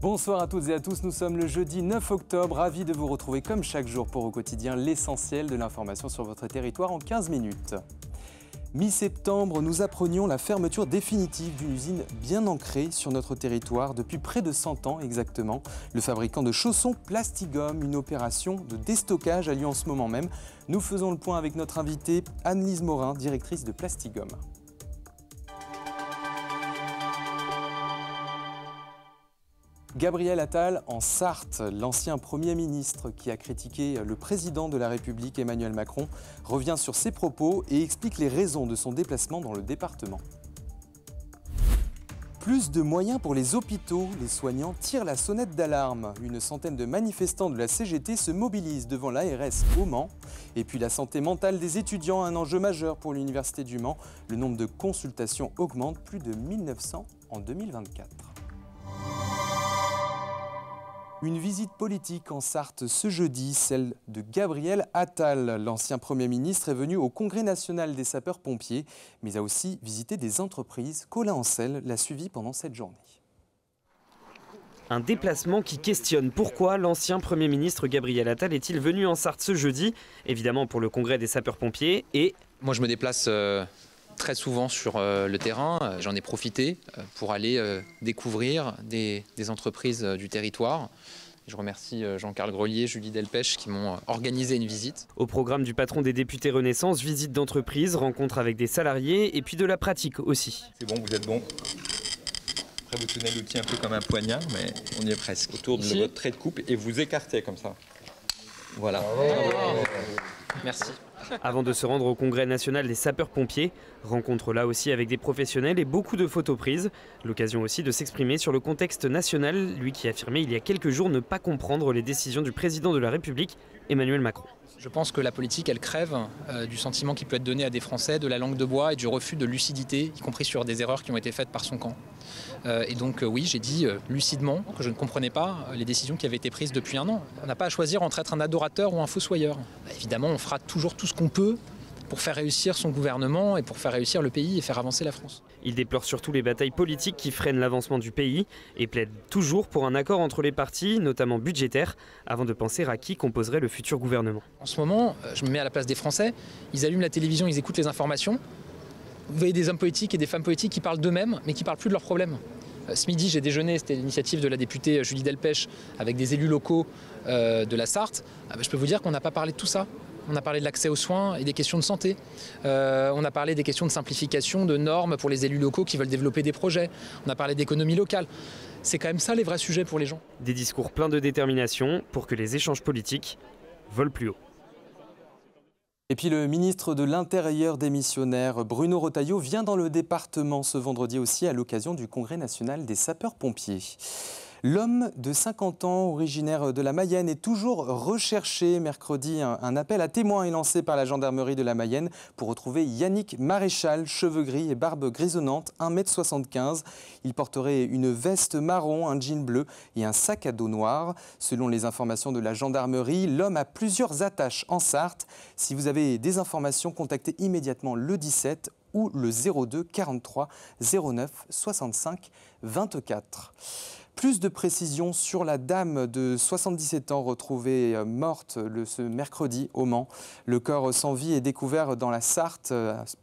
Bonsoir à toutes et à tous, nous sommes le jeudi 9 octobre, ravis de vous retrouver comme chaque jour pour au quotidien l'essentiel de l'information sur votre territoire en 15 minutes. Mi-septembre, nous apprenions la fermeture définitive d'une usine bien ancrée sur notre territoire depuis près de 100 ans exactement. Le fabricant de chaussons Plastigom, une opération de déstockage a lieu en ce moment même. Nous faisons le point avec notre invitée Anne-Lise Morin, directrice de Plastigom. Gabriel Attal en Sarthe, l'ancien Premier ministre qui a critiqué le président de la République Emmanuel Macron, revient sur ses propos et explique les raisons de son déplacement dans le département. Plus de moyens pour les hôpitaux, les soignants tirent la sonnette d'alarme. Une centaine de manifestants de la CGT se mobilisent devant l'ARS au Mans. Et puis la santé mentale des étudiants, un enjeu majeur pour l'Université du Mans. Le nombre de consultations augmente, plus de 1900 en 2024. Une visite politique en Sarthe ce jeudi, celle de Gabriel Attal. L'ancien Premier ministre est venu au Congrès national des sapeurs-pompiers, mais a aussi visité des entreprises. Colin Ancel l'a suivi pendant cette journée. Un déplacement qui questionne pourquoi l'ancien Premier ministre Gabriel Attal est-il venu en Sarthe ce jeudi, évidemment pour le Congrès des sapeurs-pompiers et... Moi je me déplace très souvent sur le terrain, j'en ai profité pour aller découvrir des entreprises du territoire. Je remercie Jean-Carl Grelier, Julie Delpech qui m'ont organisé une visite. Au programme du patron des députés Renaissance, visite d'entreprise, rencontre avec des salariés et puis de la pratique aussi. C'est bon, vous êtes bon. Après vous tenez l'outil un peu comme un poignard, mais on y est presque. Autour de votre trait de coupe et vous écartez comme ça. Voilà. Merci. Avant de se rendre au Congrès national des sapeurs-pompiers, rencontre là aussi avec des professionnels et beaucoup de photos prises. L'occasion aussi de s'exprimer sur le contexte national, lui qui affirmait il y a quelques jours ne pas comprendre les décisions du président de la République, Emmanuel Macron. Je pense que la politique, elle crève du sentiment qui peut être donné à des Français, de la langue de bois et du refus de lucidité, y compris sur des erreurs qui ont été faites par son camp. Et donc oui, j'ai dit lucidement que je ne comprenais pas les décisions qui avaient été prises depuis un an. On n'a pas à choisir entre être un adorateur ou un fossoyeur. Évidemment, on fera toujours tout ce qu'on peut pour faire réussir son gouvernement et pour faire réussir le pays et faire avancer la France. Il déplore surtout les batailles politiques qui freinent l'avancement du pays et plaide toujours pour un accord entre les partis, notamment budgétaire, avant de penser à qui composerait le futur gouvernement. En ce moment, je me mets à la place des Français, ils allument la télévision, ils écoutent les informations. Vous voyez des hommes politiques et des femmes politiques qui parlent d'eux-mêmes, mais qui ne parlent plus de leurs problèmes. Ce midi, j'ai déjeuné, c'était l'initiative de la députée Julie Delpech, avec des élus locaux de la Sarthe. Je peux vous dire qu'on n'a pas parlé de tout ça. On a parlé de l'accès aux soins et des questions de santé. On a parlé des questions de simplification, de normes pour les élus locaux qui veulent développer des projets. On a parlé d'économie locale. C'est quand même ça les vrais sujets pour les gens. Des discours pleins de détermination pour que les échanges politiques volent plus haut. Et puis le ministre de l'Intérieur démissionnaire, Bruno Retailleau, vient dans le département ce vendredi aussi à l'occasion du Congrès national des sapeurs-pompiers. L'homme de 50 ans, originaire de la Mayenne, est toujours recherché. Mercredi, un appel à témoins est lancé par la gendarmerie de la Mayenne pour retrouver Yannick Maréchal, cheveux gris et barbe grisonnante, 1,75 m. Il porterait une veste marron, un jean bleu et un sac à dos noir. Selon les informations de la gendarmerie, l'homme a plusieurs attaches en Sarthe. Si vous avez des informations, contactez immédiatement le 17 ou le 02 43 09 65 24. Plus de précisions sur la dame de 77 ans retrouvée morte ce mercredi au Mans. Le corps sans vie est découvert dans la Sarthe,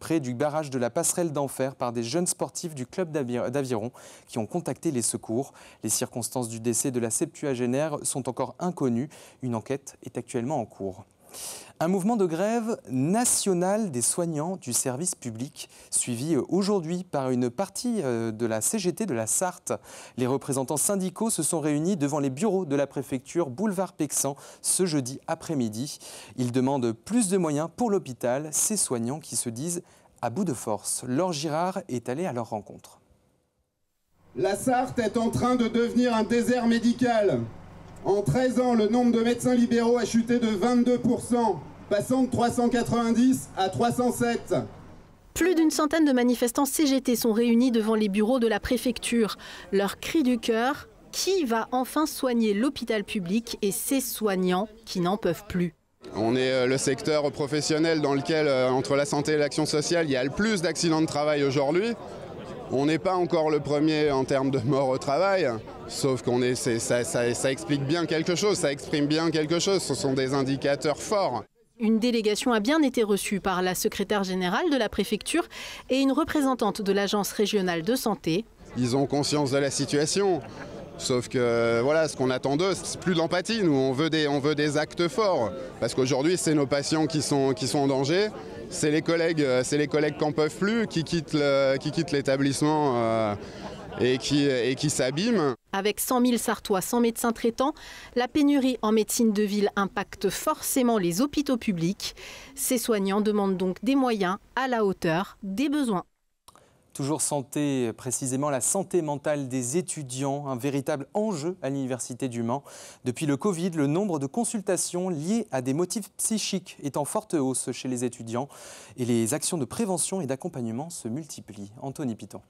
près du barrage de la Passerelle d'Enfer, par des jeunes sportifs du club d'aviron qui ont contacté les secours. Les circonstances du décès de la septuagénaire sont encore inconnues. Une enquête est actuellement en cours. Un mouvement de grève national des soignants du service public, suivi aujourd'hui par une partie de la CGT de la Sarthe. Les représentants syndicaux se sont réunis devant les bureaux de la préfecture boulevard Pexan ce jeudi après-midi. Ils demandent plus de moyens pour l'hôpital, ces soignants qui se disent à bout de force. Laure Girard est allée à leur rencontre. La Sarthe est en train de devenir un désert médical. En 13 ans, le nombre de médecins libéraux a chuté de 22%, passant de 390 à 307. Plus d'une centaine de manifestants CGT sont réunis devant les bureaux de la préfecture. Leur cri du cœur, qui va enfin soigner l'hôpital public et ses soignants qui n'en peuvent plus? On est le secteur professionnel dans lequel, entre la santé et l'action sociale, il y a le plus d'accidents de travail aujourd'hui. On n'est pas encore le premier en termes de mort au travail, sauf ça explique bien quelque chose, ça exprime bien quelque chose, ce sont des indicateurs forts. Une délégation a bien été reçue par la secrétaire générale de la préfecture et une représentante de l'agence régionale de santé. Ils ont conscience de la situation, sauf que voilà, ce qu'on attend d'eux, c'est plus de l'empathie. Nous, on veut des actes forts, parce qu'aujourd'hui, c'est nos patients qui sont en danger. C'est les collègues qui n'en peuvent plus, qui quittent l'établissement et qui s'abîment. Avec 100 000 Sarthois sans médecin traitant, la pénurie en médecine de ville impacte forcément les hôpitaux publics. Ces soignants demandent donc des moyens à la hauteur des besoins. Toujours santé, précisément la santé mentale des étudiants, un véritable enjeu à l'Université du Mans. Depuis le Covid, le nombre de consultations liées à des motifs psychiques est en forte hausse chez les étudiants et les actions de prévention et d'accompagnement se multiplient. Anthony Piton.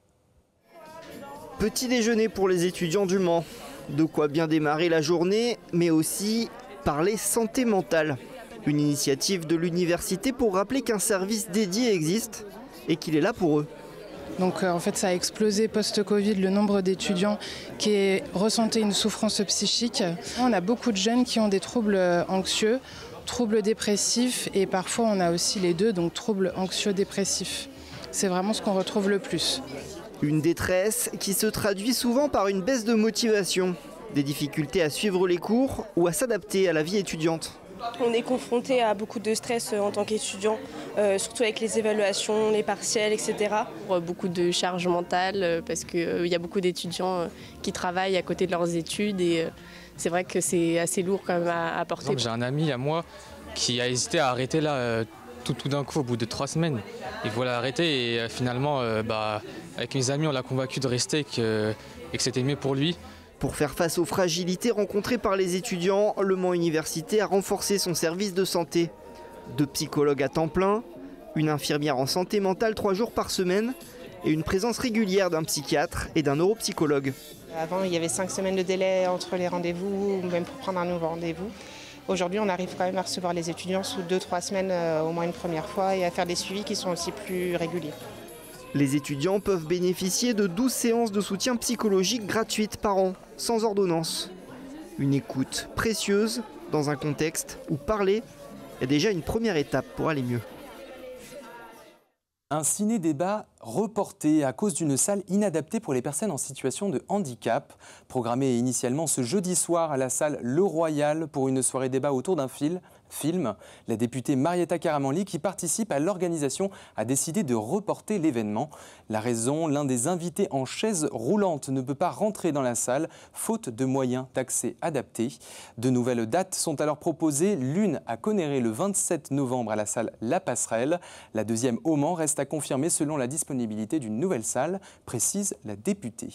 Petit déjeuner pour les étudiants du Mans. De quoi bien démarrer la journée, mais aussi parler santé mentale. Une initiative de l'université pour rappeler qu'un service dédié existe et qu'il est là pour eux. Donc en fait ça a explosé post-Covid le nombre d'étudiants qui ressentaient une souffrance psychique. On a beaucoup de jeunes qui ont des troubles anxieux, troubles dépressifs et parfois on a aussi les deux, donc troubles anxieux-dépressifs. C'est vraiment ce qu'on retrouve le plus. Une détresse qui se traduit souvent par une baisse de motivation, des difficultés à suivre les cours ou à s'adapter à la vie étudiante. On est confronté à beaucoup de stress en tant qu'étudiant, surtout avec les évaluations, les partiels, etc. Beaucoup de charge mentale parce qu'il y a beaucoup d'étudiants qui travaillent à côté de leurs études et c'est vrai que c'est assez lourd quand même à porter. J'ai un ami à moi qui a hésité à arrêter là tout d'un coup au bout de 3 semaines. Il voulait arrêter et finalement avec mes amis on l'a convaincu de rester et que c'était mieux pour lui. Pour faire face aux fragilités rencontrées par les étudiants, le Mans Université a renforcé son service de santé. 2 psychologues à temps plein, une infirmière en santé mentale 3 jours par semaine et une présence régulière d'un psychiatre et d'un neuropsychologue. Avant, il y avait 5 semaines de délai entre les rendez-vous ou même pour prendre un nouveau rendez-vous. Aujourd'hui, on arrive quand même à recevoir les étudiants sous 2-3 semaines au moins une première fois et à faire des suivis qui sont aussi plus réguliers. Les étudiants peuvent bénéficier de 12 séances de soutien psychologique gratuites par an, sans ordonnance. Une écoute précieuse dans un contexte où parler est déjà une première étape pour aller mieux. Un ciné-débat reporté à cause d'une salle inadaptée pour les personnes en situation de handicap. Programmé initialement ce jeudi soir à la salle Le Royal pour une soirée débat autour d'un film, la députée Marietta Caramanli, qui participe à l'organisation, a décidé de reporter l'événement. La raison, l'un des invités en chaise roulante ne peut pas rentrer dans la salle, faute de moyens d'accès adaptés. De nouvelles dates sont alors proposées, l'une à Conneré le 27 novembre à la salle La Passerelle. La deuxième au Mans reste à confirmer selon la disponibilité d'une nouvelle salle, précise la députée.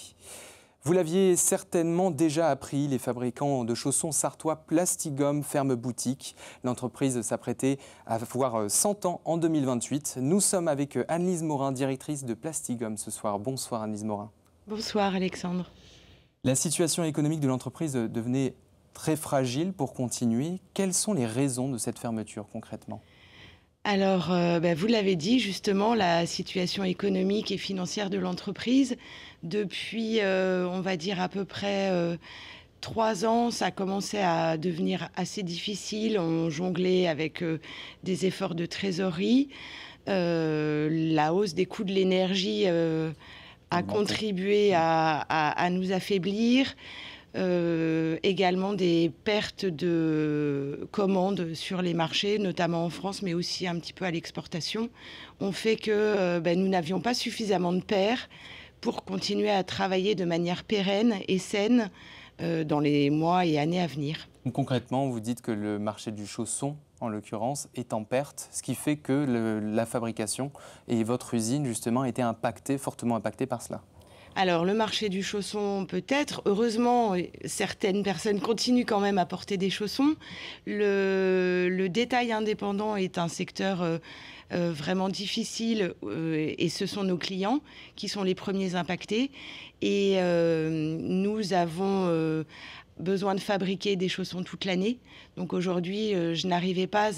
Vous l'aviez certainement déjà appris, les fabricants de chaussons sarthois Plastigum ferment boutique. L'entreprise s'apprêtait à avoir 100 ans en 2028. Nous sommes avec Anne-Lise Morin, directrice de Plastigum ce soir. Bonsoir Anne-Lise Morin. Bonsoir Alexandre. La situation économique de l'entreprise devenait très fragile pour continuer. Quelles sont les raisons de cette fermeture concrètement ? Alors, vous l'avez dit, justement, la situation économique et financière de l'entreprise, depuis, on va dire, à peu près 3 ans, ça a commencé à devenir assez difficile. On jonglait avec des efforts de trésorerie. La hausse des coûts de l'énergie a contribué à nous affaiblir. Également des pertes de commandes sur les marchés, notamment en France, mais aussi un petit peu à l'exportation, ont fait que nous n'avions pas suffisamment de paires pour continuer à travailler de manière pérenne et saine dans les mois et années à venir. Concrètement, vous dites que le marché du chausson, en l'occurrence, est en perte, ce qui fait que la fabrication et votre usine, justement, a été fortement impactée par cela. Alors, le marché du chausson, peut-être. Heureusement, certaines personnes continuent quand même à porter des chaussons. Le détail indépendant est un secteur vraiment difficile et ce sont nos clients qui sont les premiers impactés. Et nous avons besoin de fabriquer des chaussons toute l'année. Donc aujourd'hui, je n'arrivais pas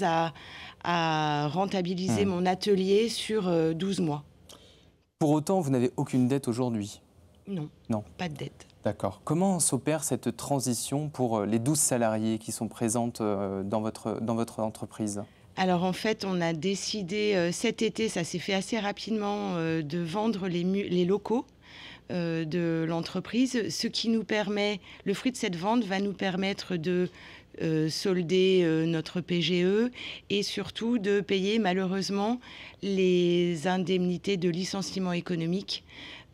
à rentabiliser mon atelier sur 12 mois. Pour autant, vous n'avez aucune dette aujourd'hui? Non, pas de dette. D'accord. Comment s'opère cette transition pour les 12 salariés qui sont présentes dans votre entreprise? Alors en fait, on a décidé cet été, ça s'est fait assez rapidement, de vendre les locaux de l'entreprise, ce qui nous permet, le fruit de cette vente va nous permettre de solder notre PGE et surtout de payer malheureusement les indemnités de licenciement économique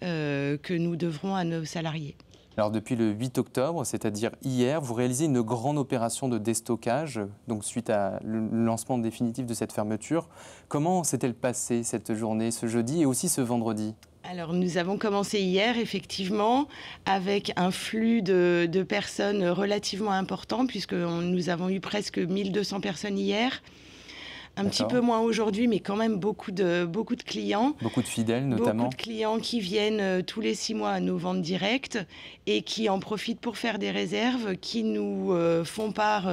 que nous devrons à nos salariés. Alors depuis le 8 octobre, c'est-à-dire hier, vous réalisez une grande opération de déstockage, donc suite à le lancement définitif de cette fermeture. Comment s'est-elle passée cette journée, ce jeudi et aussi ce vendredi? Alors nous avons commencé hier effectivement avec un flux de personnes relativement important puisque nous avons eu presque 1200 personnes hier. Un petit peu moins aujourd'hui, mais quand même beaucoup de clients. Beaucoup de fidèles notamment. Beaucoup de clients qui viennent tous les 6 mois à nos ventes directes et qui en profitent pour faire des réserves, qui nous font part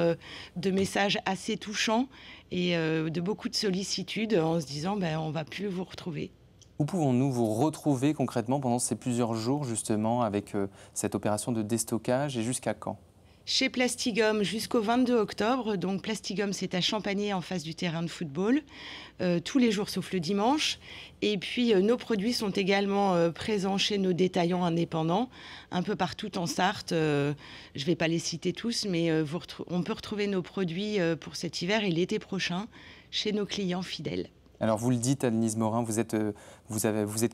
de messages assez touchants et de beaucoup de sollicitudes en se disant on ne va plus vous retrouver. Où pouvons-nous vous retrouver concrètement pendant ces plusieurs jours justement avec cette opération de déstockage et jusqu'à quand? Chez Plastigum jusqu'au 22 octobre. Donc Plastigum, c'est à Champagné en face du terrain de football, tous les jours sauf le dimanche. Et puis nos produits sont également présents chez nos détaillants indépendants, un peu partout en Sarthe. Je ne vais pas les citer tous, mais on peut retrouver nos produits pour cet hiver et l'été prochain chez nos clients fidèles. Alors vous le dites, Annelise Morin, vous êtes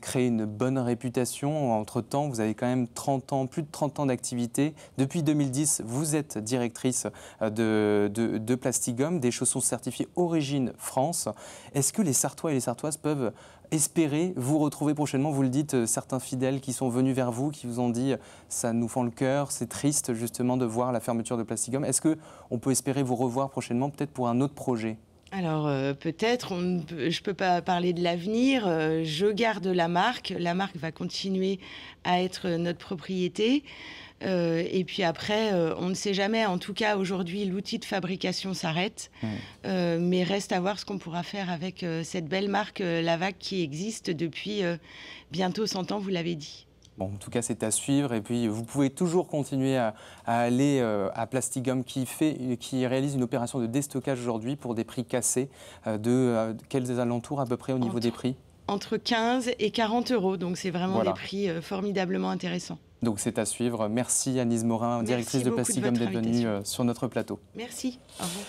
créé une bonne réputation. Entre-temps, vous avez quand même 30 ans, plus de 30 ans d'activité. Depuis 2010, vous êtes directrice de Plastigum, des chaussons certifiés Origine France. Est-ce que les Sartois et les Sartoises peuvent espérer vous retrouver prochainement? Vous le dites, certains fidèles qui sont venus vers vous, qui vous ont dit « ça nous fend le cœur, c'est triste justement de voir la fermeture de Plastigum ». Est-ce qu'on peut espérer vous revoir prochainement, peut-être pour un autre projet? Alors peut-être, je ne peux pas parler de l'avenir, je garde la marque va continuer à être notre propriété et puis après on ne sait jamais, en tout cas aujourd'hui l'outil de fabrication s'arrête, mais reste à voir ce qu'on pourra faire avec cette belle marque Lavac qui existe depuis bientôt 100 ans, vous l'avez dit. Bon, en tout cas, c'est à suivre. Et puis, vous pouvez toujours continuer à aller à Plastigum qui réalise une opération de déstockage aujourd'hui pour des prix cassés. Quels alentours à peu près au niveau des prix? Entre 15 et 40 euros. Donc, c'est vraiment des prix formidablement intéressants. Donc, c'est à suivre. Merci Annelise Morin, directrice de Plastigum, d'être venue sur notre plateau. Merci. Au revoir.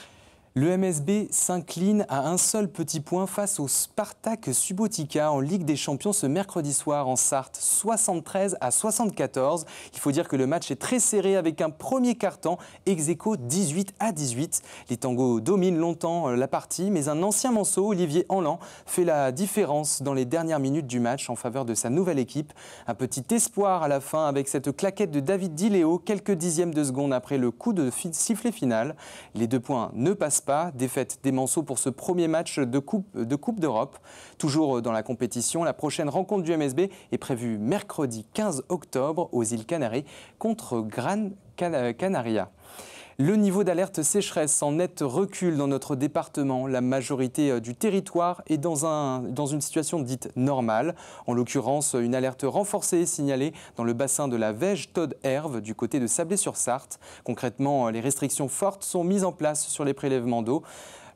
Le MSB s'incline à un seul petit point face au Spartak Subotica en Ligue des Champions ce mercredi soir en Sarthe, 73-74. Il faut dire que le match est très serré avec un premier quart-temps ex-aequo 18-18. Les tangos dominent longtemps la partie, mais un ancien manceau, Olivier Anlan, fait la différence dans les dernières minutes du match en faveur de sa nouvelle équipe. Un petit espoir à la fin avec cette claquette de David Di Leo, quelques dixièmes de seconde après le coup de sifflet final. Les 2 points ne passent pas. Défaite des Manceaux pour ce premier match de Coupe d'Europe. Toujours dans la compétition, la prochaine rencontre du MSB est prévue mercredi 15 octobre aux îles Canaries contre Gran Canaria. Le niveau d'alerte sécheresse en net recul dans notre département. La majorité du territoire est dans une situation dite normale. En l'occurrence, une alerte renforcée est signalée dans le bassin de la Vège-Taude-Herve du côté de Sablé-sur-Sarthe. Concrètement, les restrictions fortes sont mises en place sur les prélèvements d'eau.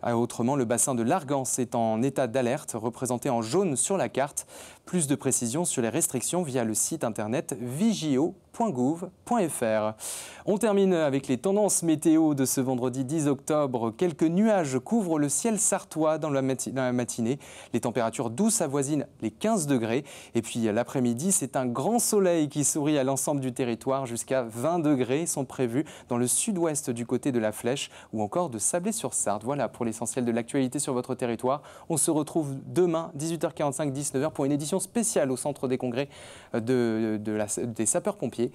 Autrement, le bassin de l'Argance est en état d'alerte, représenté en jaune sur la carte. Plus de précisions sur les restrictions via le site internet vigio.gouv.fr. On termine avec les tendances météo de ce vendredi 10 octobre. Quelques nuages couvrent le ciel sartois dans la matinée. Les températures douces avoisinent les 15 degrés. Et puis l'après-midi, c'est un grand soleil qui sourit à l'ensemble du territoire. Jusqu'à 20 degrés sont prévus dans le sud-ouest du côté de la Flèche ou encore de Sablé-sur-Sarthe. Voilà pour l'essentiel de l'actualité sur votre territoire. On se retrouve demain, 18h45, 19h, pour une édition spéciale au Centre des Congrès des sapeurs-pompiers.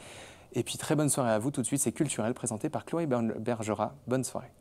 Et puis très bonne soirée à vous. Tout de suite, c'est Culturel présenté par Chloé Bergera. Bonne soirée.